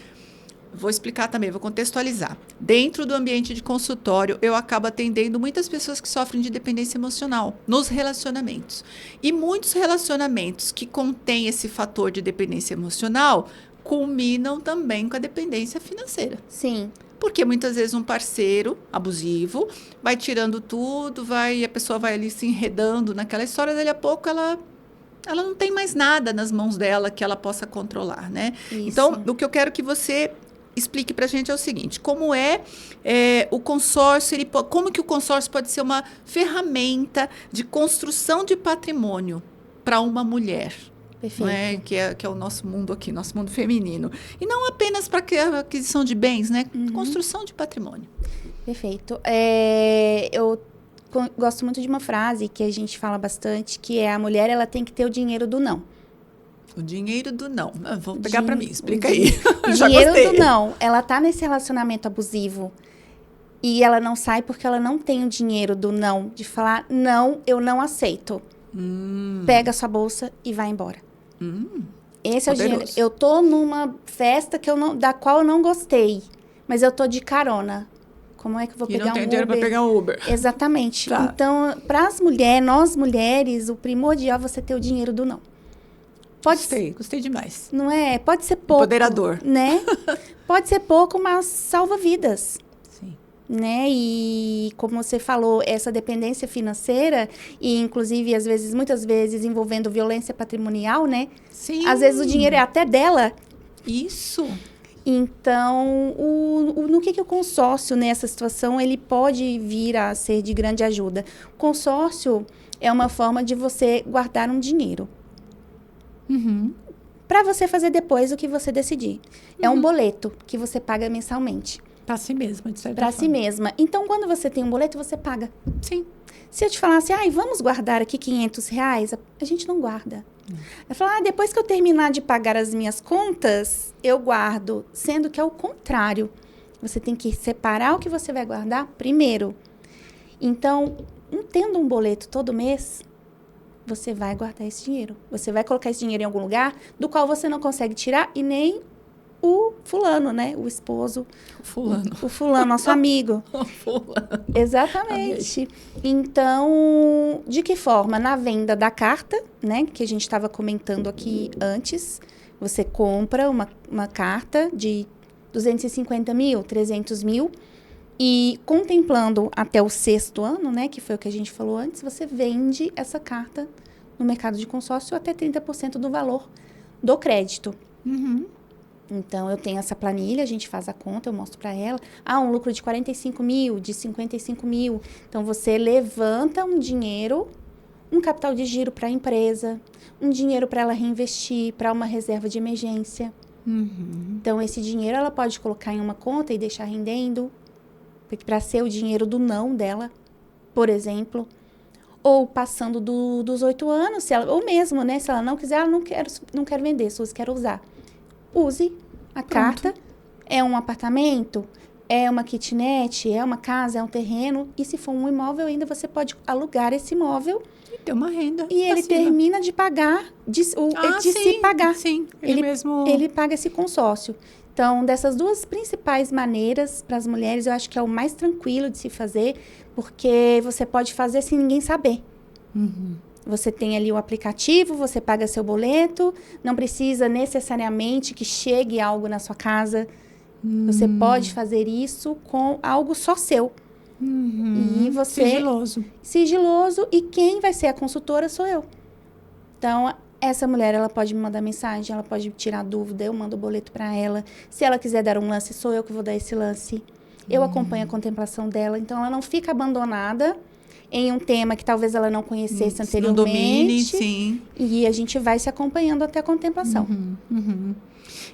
Vou explicar também, vou contextualizar. Dentro do ambiente de consultório, eu acabo atendendo muitas pessoas que sofrem de dependência emocional nos relacionamentos. E muitos relacionamentos que contêm esse fator de dependência emocional culminam também com a dependência financeira. Sim. Porque muitas vezes um parceiro abusivo vai tirando tudo, a pessoa vai ali se enredando naquela história, dali a pouco ela ela não tem mais nada nas mãos dela que ela possa controlar, né? Isso. Então, o que eu quero que você explique para a gente é o seguinte: como o consórcio, como que o consórcio pode ser uma ferramenta de construção de patrimônio para uma mulher? Perfeito. Não é? Que é o nosso mundo aqui, nosso mundo feminino. E não apenas para a aquisição de bens, né? Construção de patrimônio. Perfeito. Eu gosto muito de uma frase que a gente fala bastante, que é: a mulher, ela tem que ter o dinheiro do não. O dinheiro do não. Vou pegar para mim, explica aí. O dinheiro do não. Ela tá nesse relacionamento abusivo e ela não sai porque ela não tem o dinheiro do não, de falar: não, eu não aceito. Pega a sua bolsa e vai embora. Esse é o dinheiro. Eu tô numa festa da qual eu não gostei, mas eu tô de carona. Como é que eu vou pegar um Uber? E não tem dinheiro para pegar um Uber. Exatamente. Tá. Então, para as mulheres, nós mulheres, o primordial é você ter o dinheiro do não. Gostei demais. Não é? Pode ser pouco. Empoderador. Né? Pode ser pouco, mas salva vidas. Sim. Né? E como você falou, essa dependência financeira, e inclusive, muitas vezes, envolvendo violência patrimonial, né? Sim. Às vezes o dinheiro é até dela. Isso. Então, no que o consórcio, nessa situação, ele pode vir a ser de grande ajuda? O consórcio é uma forma de você guardar um dinheiro. Para você fazer depois o que você decidir. É um boleto que você paga mensalmente. Para si mesma, de certa forma. Para si mesma. Então, quando você tem um boleto, você paga. Sim. Se eu te falasse: vamos guardar aqui R$500, a gente não guarda. Eu falo: depois que eu terminar de pagar as minhas contas, eu guardo. Sendo que é o contrário. Você tem que separar o que você vai guardar primeiro. Então, tendo um boleto todo mês, você vai guardar esse dinheiro. Você vai colocar esse dinheiro em algum lugar do qual você não consegue tirar, e nem o fulano, né? O esposo. O fulano, nosso amigo. O fulano. Exatamente. Amei. Então, de que forma? Na venda da carta, né? Que a gente estava comentando aqui antes. Você compra uma carta de 250 mil, 300 mil. E contemplando até o 6º ano, né? Que foi o que a gente falou antes. Você vende essa carta no mercado de consórcio até 30% do valor do crédito. Então, eu tenho essa planilha, a gente faz a conta, eu mostro para ela. Um lucro de 45 mil, de 55 mil. Então, você levanta um dinheiro, um capital de giro para a empresa, um dinheiro para ela reinvestir, para uma reserva de emergência. Então, esse dinheiro ela pode colocar em uma conta e deixar rendendo, para ser o dinheiro do não dela, por exemplo. Ou passando dos 8 anos, ou mesmo, né? Se ela não quiser, ela não quer vender, Suzy, quer usar. Use a carta. É um apartamento, é uma kitnet, é uma casa, é um terreno. E se for um imóvel, ainda você pode alugar esse imóvel. E ter uma renda. E ele termina de pagar, se pagar. Sim, ele paga esse consórcio. Então, dessas duas principais maneiras, para as mulheres, eu acho que é o mais tranquilo de se fazer, porque você pode fazer sem ninguém saber. Você tem ali o aplicativo, você paga seu boleto, não precisa necessariamente que chegue algo na sua casa. Você pode fazer isso com algo só seu. E você... Sigiloso. E quem vai ser a consultora sou eu. Então, essa mulher, ela pode me mandar mensagem, ela pode tirar dúvida, eu mando o boleto para ela. Se ela quiser dar um lance, sou eu que vou dar esse lance. Eu acompanho a contemplação dela. Então, ela não fica abandonada em um tema que talvez ela não conhecesse anteriormente. Não domine, sim. E a gente vai se acompanhando até a contemplação.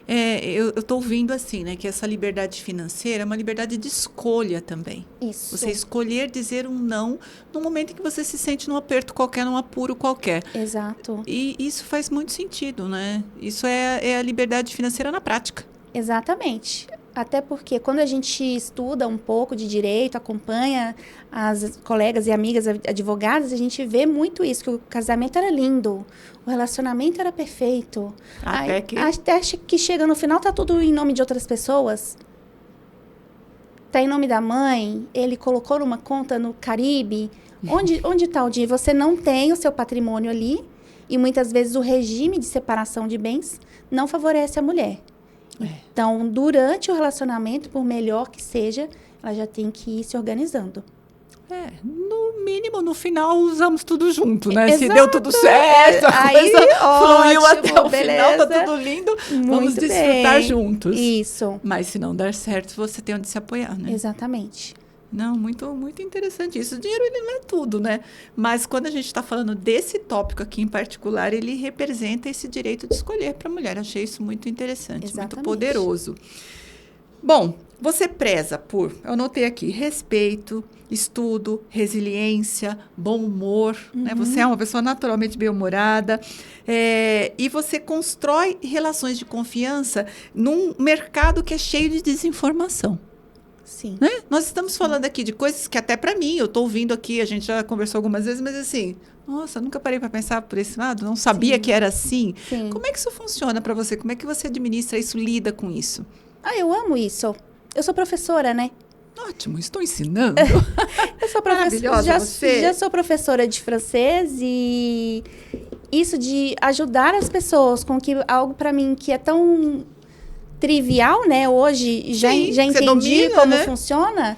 Eu estou ouvindo assim, né, que essa liberdade financeira é uma liberdade de escolha também. Isso. Você escolher dizer um não no momento em que você se sente num aperto qualquer, num apuro qualquer. Exato. E isso faz muito sentido, né? Isso é a liberdade financeira na prática. Exatamente. Até porque quando a gente estuda um pouco de direito, acompanha as colegas e amigas advogadas, a gente vê muito isso, que o casamento era lindo, o relacionamento era perfeito. Até que chega no final, tá tudo em nome de outras pessoas. Tá em nome da mãe, ele colocou numa conta no Caribe. Onde tá o dinheiro? Você não tem o seu patrimônio ali, e muitas vezes o regime de separação de bens não favorece a mulher. Então, durante o relacionamento, por melhor que seja, ela já tem que ir se organizando. No mínimo, no final, usamos tudo junto, né? Exato. Se deu tudo certo, a Aí, coisa fluiu ótimo, até o final, tá beleza. tudo lindo, vamos Muito desfrutar bem. juntos. Isso. Mas se não der certo, você tem onde se apoiar, né? Exatamente. Não, muito, muito interessante isso. O dinheiro, ele não é tudo, né? Mas quando a gente está falando desse tópico aqui em particular, ele representa esse direito de escolher para a mulher. Achei isso muito interessante, Exatamente. muito poderoso. Bom, você preza por, eu anotei aqui, respeito, estudo, resiliência, bom humor, né? Você é uma pessoa naturalmente bem-humorada, e você constrói relações de confiança num mercado que é cheio de desinformação. Sim. Né? Nós estamos falando aqui de coisas que até para mim, eu estou ouvindo aqui, a gente já conversou algumas vezes, mas assim, nossa, nunca parei para pensar por esse lado, não sabia que era assim. Sim. Como é que isso funciona para você? Como é que você administra isso, lida com isso? Eu amo isso. Eu sou professora, né? Ótimo, estou ensinando. Eu sou Maravilhosa você. Já sou professora de francês e isso de ajudar as pessoas com que algo para mim que é tão trivial, né? Hoje já entendi domina, como né? funciona.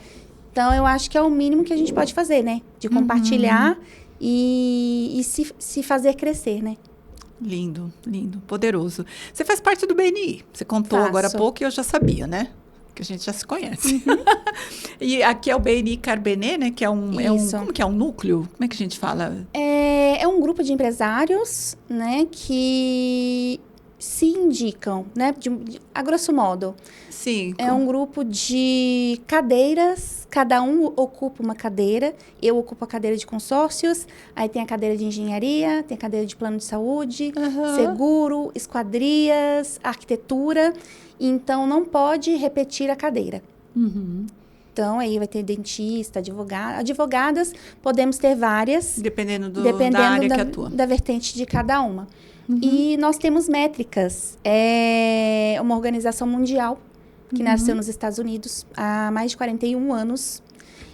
Então eu acho que é o mínimo que a gente pode fazer, né? De compartilhar e se fazer crescer, né? Lindo, lindo, poderoso. Você faz parte do BNI. Você contou agora há pouco e eu já sabia, né? Que a gente já se conhece. E aqui é o BNI Carbenet, né? Que como que é um núcleo? Como é que a gente fala? É um grupo de empresários, né? Que se indicam, né? A grosso modo. Sim. É um grupo de cadeiras, cada um ocupa uma cadeira. Eu ocupo a cadeira de consórcios, aí tem a cadeira de engenharia, tem a cadeira de plano de saúde, seguro, esquadrias, arquitetura. Então, não pode repetir a cadeira. Então, aí vai ter dentista, advogado. Advogadas, podemos ter várias. Dependendo da área que atua. Da vertente de cada uma. E nós temos métricas. É uma organização mundial que nasceu nos Estados Unidos há mais de 41 anos.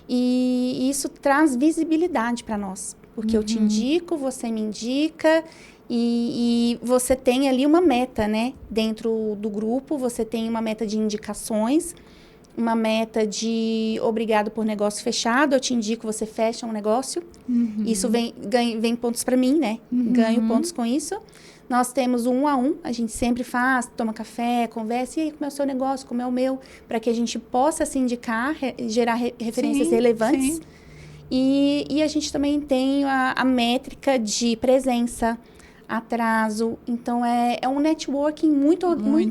E isso traz visibilidade para nós. Porque eu te indico, você me indica e você tem ali uma meta, né? Dentro do grupo, você tem uma meta de indicações, uma meta de obrigado por negócio fechado, eu te indico, você fecha um negócio. Isso vem pontos para mim, né? Ganho pontos com isso. Nós temos um a um, a gente sempre faz, toma café, conversa, e aí, como é o seu negócio, como é o meu, para que a gente possa se indicar, gerar referências relevantes. E a gente também tem a métrica de presença, atraso. Então, é um networking muito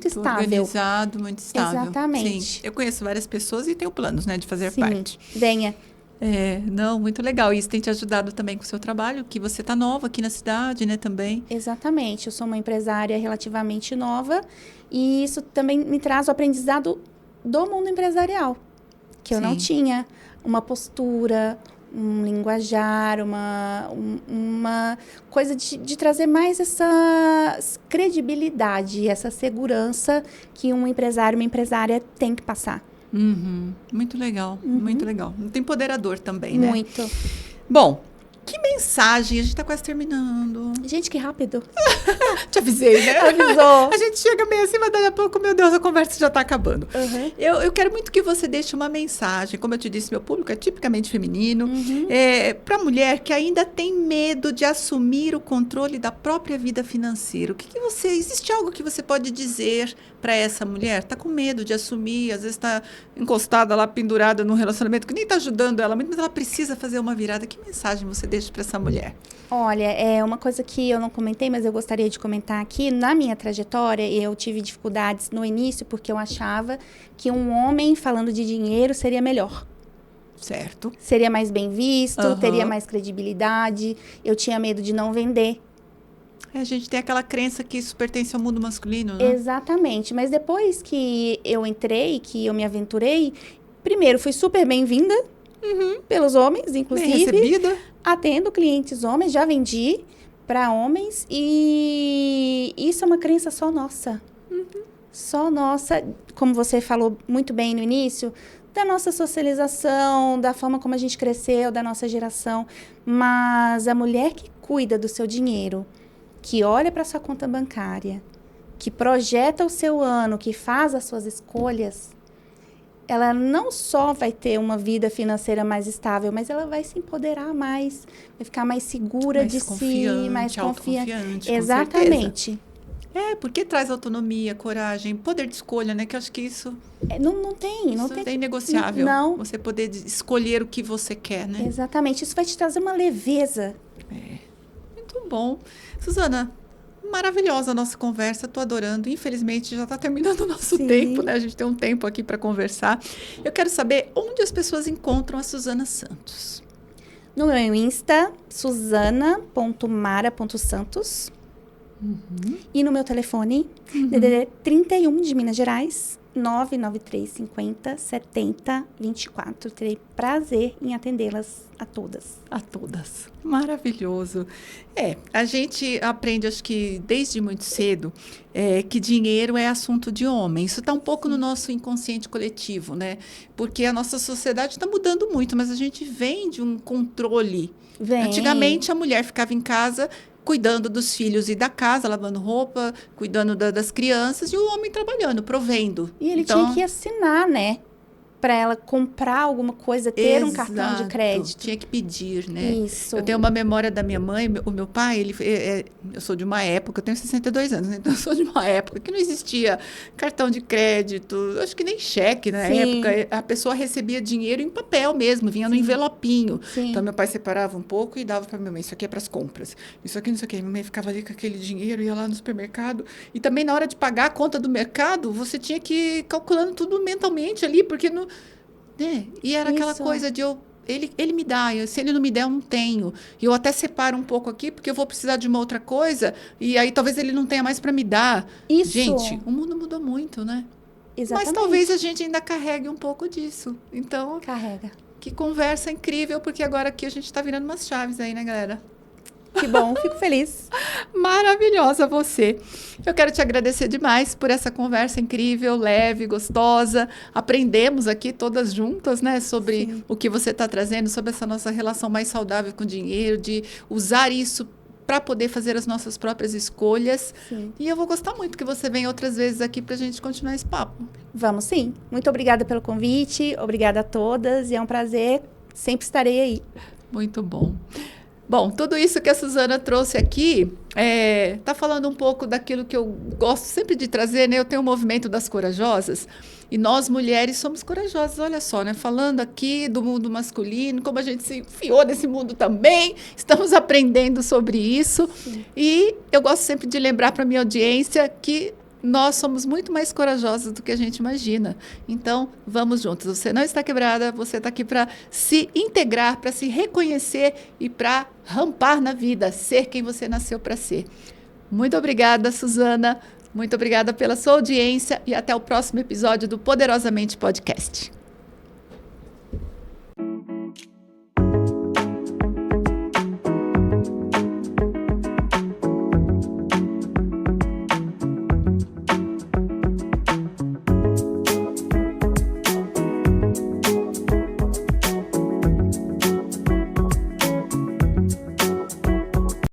estável. Organizado, muito estável. Exatamente. Sim. Eu conheço várias pessoas e tenho planos, né, de fazer parte. Venha. Não, muito legal. E isso tem te ajudado também com o seu trabalho, que você está nova aqui na cidade, né, também. Exatamente. Eu sou uma empresária relativamente nova e isso também me traz o aprendizado do mundo empresarial, que eu não tinha uma postura, um linguajar, uma coisa de trazer mais essa credibilidade, essa segurança que um empresário, uma empresária tem que passar. Muito legal, muito legal. Muito empoderador também, né? Muito. Bom, que mensagem? A gente tá quase terminando. Gente, que rápido. Te avisei, né? Avisou. A gente chega meio assim, mas daqui a pouco, meu Deus, a conversa já tá acabando. Eu quero muito que você deixe uma mensagem. Como eu te disse, meu público é tipicamente feminino. Para a mulher que ainda tem medo de assumir o controle da própria vida financeira. Existe algo que você pode dizer para essa mulher? Tá com medo de assumir, às vezes tá encostada lá, pendurada num relacionamento que nem tá ajudando ela muito, mas ela precisa fazer uma virada. Que mensagem você deixa para essa mulher? Olha, é uma coisa que eu não comentei, mas eu gostaria de comentar aqui. Na minha trajetória, eu tive dificuldades no início porque eu achava que um homem falando de dinheiro seria melhor. Certo. Seria mais bem visto, teria mais credibilidade. Eu tinha medo de não vender. A gente tem aquela crença que isso pertence ao mundo masculino, né? Exatamente. Mas depois que eu entrei, que eu me aventurei, primeiro, fui super bem-vinda pelos homens, inclusive. Bem recebida. Atendo clientes homens, já vendi para homens e isso é uma crença só nossa. Só nossa, como você falou muito bem no início, da nossa socialização, da forma como a gente cresceu, da nossa geração. Mas a mulher que cuida do seu dinheiro, que olha para sua conta bancária, que projeta o seu ano, que faz as suas escolhas, ela não só vai ter uma vida financeira mais estável, mas ela vai se empoderar mais, vai ficar mais segura mais de si, mais autoconfiante. Exatamente. Porque traz autonomia, coragem, poder de escolha, né? Que eu acho que isso Não tem. É inegociável. Não. Você poder escolher o que você quer, né? Exatamente. Isso vai te trazer uma leveza. Muito bom. Suzana, maravilhosa a nossa conversa, estou adorando. Infelizmente, já está terminando o nosso tempo, né? A gente tem um tempo aqui para conversar. Eu quero saber onde as pessoas encontram a Suzana Santos. No meu Insta, susana.mara.santos. E no meu telefone, DDD 31 de Minas Gerais, 99350 7024. Terei prazer em atendê-las a todas. A todas. Maravilhoso. A gente aprende, acho que desde muito cedo, que dinheiro é assunto de homem. Isso está um pouco no nosso inconsciente coletivo, né? Porque a nossa sociedade está mudando muito, mas a gente vem de um controle. Antigamente, a mulher ficava em casa cuidando dos filhos e da casa, lavando roupa, cuidando das crianças, e o homem trabalhando, provendo. E ele tinha que assinar, né? Para ela comprar alguma coisa, ter um cartão de crédito. Tinha que pedir, né? Isso. Eu tenho uma memória da minha mãe, o meu pai, eu sou de uma época, eu tenho 62 anos, então eu sou de uma época que não existia cartão de crédito, acho que nem cheque na época. A pessoa recebia dinheiro em papel mesmo, vinha no envelopinho. Então, meu pai separava um pouco e dava para minha mãe, isso aqui é para as compras, isso aqui não sei o quê. Minha mãe ficava ali com aquele dinheiro, ia lá no supermercado. E também, na hora de pagar a conta do mercado, você tinha que ir calculando tudo mentalmente ali, porque não... E era aquela coisa de ele me dá, se ele não me der, eu não tenho. E eu até separo um pouco aqui, porque eu vou precisar de uma outra coisa, e aí talvez ele não tenha mais para me dar. Isso. Gente, o mundo mudou muito, né? Exatamente. Mas talvez a gente ainda carregue um pouco disso. Então, carrega. Que conversa incrível, porque agora aqui a gente está virando umas chaves aí, né, galera? Que bom, fico feliz. Maravilhosa você. Eu quero te agradecer demais por essa conversa incrível, leve, gostosa. Aprendemos aqui todas juntas, né, sobre o que você está trazendo, sobre essa nossa relação mais saudável com o dinheiro, de usar isso para poder fazer as nossas próprias escolhas. E eu vou gostar muito que você venha outras vezes aqui para a gente continuar esse papo. Vamos sim. Muito obrigada pelo convite, obrigada a todas, e é um prazer, sempre estarei aí. Muito bom. Bom, tudo isso que a Suzana trouxe aqui está falando um pouco daquilo que eu gosto sempre de trazer, né? Eu tenho o movimento das corajosas e nós mulheres somos corajosas, olha só, né? Falando aqui do mundo masculino, como a gente se enfiou nesse mundo também, estamos aprendendo sobre isso. E eu gosto sempre de lembrar para a minha audiência que nós somos muito mais corajosas do que a gente imagina. Então, vamos juntos. Você não está quebrada, você está aqui para se integrar, para se reconhecer e para rampar na vida, ser quem você nasceu para ser. Muito obrigada, Suzana. Muito obrigada pela sua audiência e até o próximo episódio do Poderosamente Podcast.